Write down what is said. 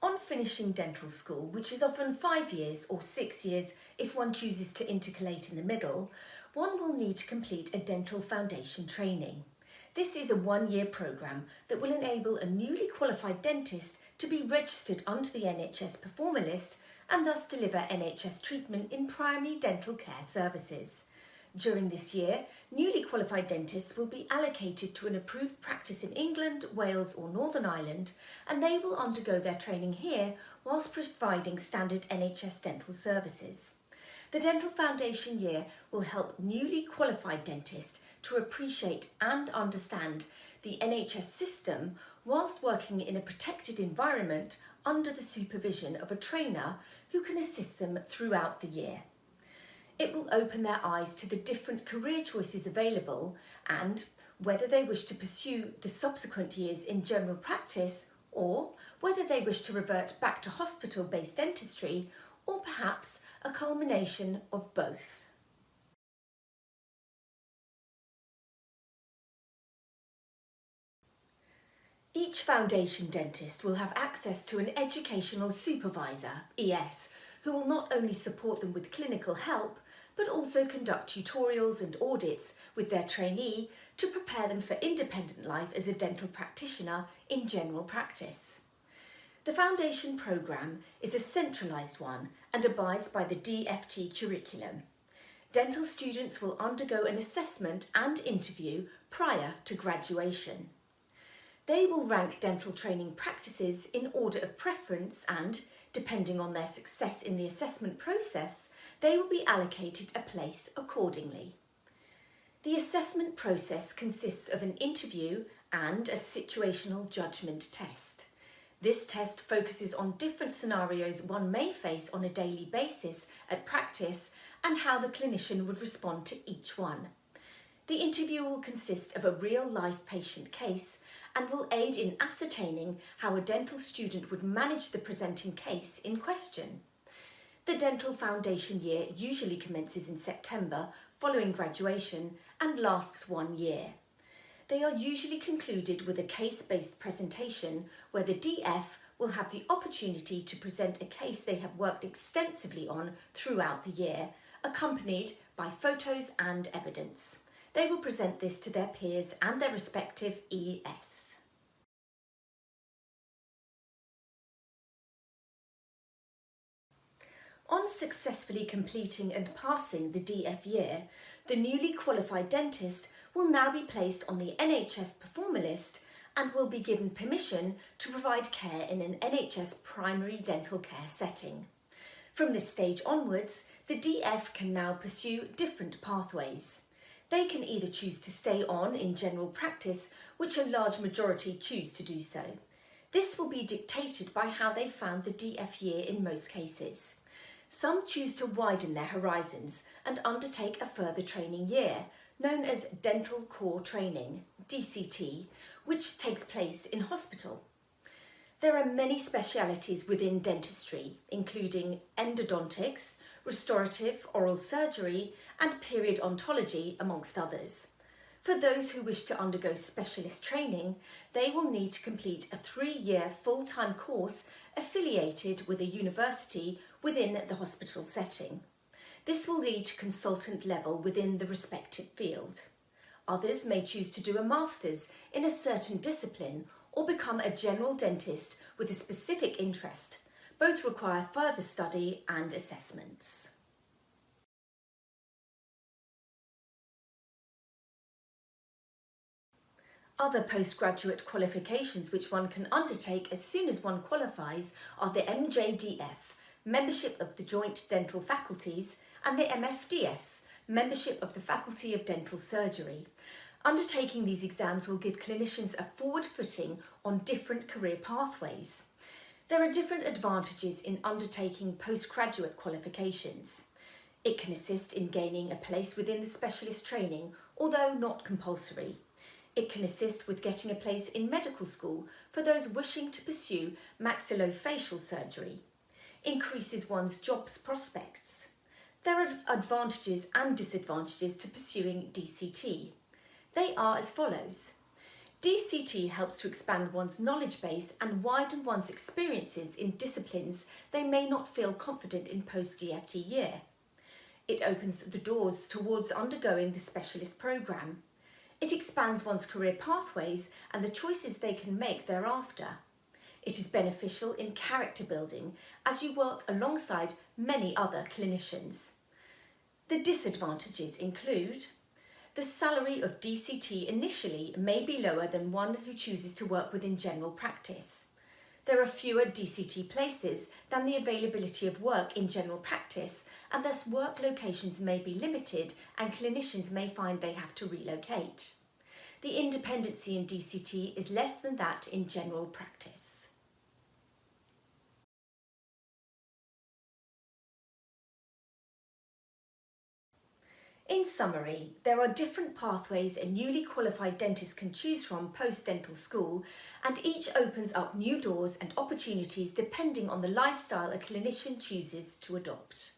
On finishing dental school, which is often 5 years or 6 years if one chooses to intercalate in the middle, one will need to complete a Dental Foundation training. This is a 1-year programme that will enable a newly qualified dentist to be registered onto the NHS performer list and thus deliver NHS treatment in primary dental care services. During this year, newly qualified dentists will be allocated to an approved practice in England, Wales or Northern Ireland, and they will undergo their training here whilst providing standard NHS dental services. The Dental Foundation year will help newly qualified dentists to appreciate and understand the NHS system whilst working in a protected environment under the supervision of a trainer who can assist them throughout the year. It will open their eyes to the different career choices available and whether they wish to pursue the subsequent years in general practice or whether they wish to revert back to hospital-based dentistry or perhaps a culmination of both. Each foundation dentist will have access to an educational supervisor, ES, who will not only support them with clinical help, but also conduct tutorials and audits with their trainee to prepare them for independent life as a dental practitioner in general practice. The foundation programme is a centralised one and abides by the DFT curriculum. Dental students will undergo an assessment and interview prior to graduation. They will rank dental training practices in order of preference and, depending on their success in the assessment process, they will be allocated a place accordingly. The assessment process consists of an interview and a situational judgement test. This test focuses on different scenarios one may face on a daily basis at practice and how the clinician would respond to each one. The interview will consist of a real-life patient case and will aid in ascertaining how a dental student would manage the presenting case in question. The Dental Foundation year usually commences in September following graduation and lasts 1 year. They are usually concluded with a case-based presentation where the DF will have the opportunity to present a case they have worked extensively on throughout the year, accompanied by photos and evidence. They will present this to their peers and their respective ES. On successfully completing and passing the DF year, the newly qualified dentist will now be placed on the NHS performer list and will be given permission to provide care in an NHS primary dental care setting. From this stage onwards, the DF can now pursue different pathways. They can either choose to stay on in general practice, which a large majority choose to do so. This will be dictated by how they found the DF year in most cases. Some choose to widen their horizons and undertake a further training year, known as Dental Core Training, DCT, which takes place in hospital. There are many specialities within dentistry, including endodontics, restorative oral surgery and periodontology, amongst others. For those who wish to undergo specialist training, they will need to complete a 3-year full-time course affiliated with a university within the hospital setting. This will lead to consultant level within the respective field. Others may choose to do a master's in a certain discipline or become a general dentist with a specific interest. Both require further study and assessments. Other postgraduate qualifications which one can undertake as soon as one qualifies are the MJDF, Membership of the Joint Dental Faculties, and the MFDS, Membership of the Faculty of Dental Surgery. Undertaking these exams will give clinicians a forward footing on different career pathways. There are different advantages in undertaking postgraduate qualifications. It can assist in gaining a place within the specialist training, although not compulsory. It can assist with getting a place in medical school for those wishing to pursue maxillofacial surgery. increases one's jobs prospects. There are advantages and disadvantages to pursuing DCT. They are as follows. DCT helps to expand one's knowledge base and widen one's experiences in disciplines they may not feel confident in post-DFT year. It opens the doors towards undergoing the specialist programme. It expands one's career pathways and the choices they can make thereafter. It is beneficial in character building as you work alongside many other clinicians. The disadvantages include the salary of DCT initially may be lower than one who chooses to work within general practice. There are fewer DCT places than the availability of work in general practice, and thus work locations may be limited and clinicians may find they have to relocate. The independency in DCT is less than that in general practice. In summary, there are different pathways a newly qualified dentist can choose from post-dental school, and each opens up new doors and opportunities depending on the lifestyle a clinician chooses to adopt.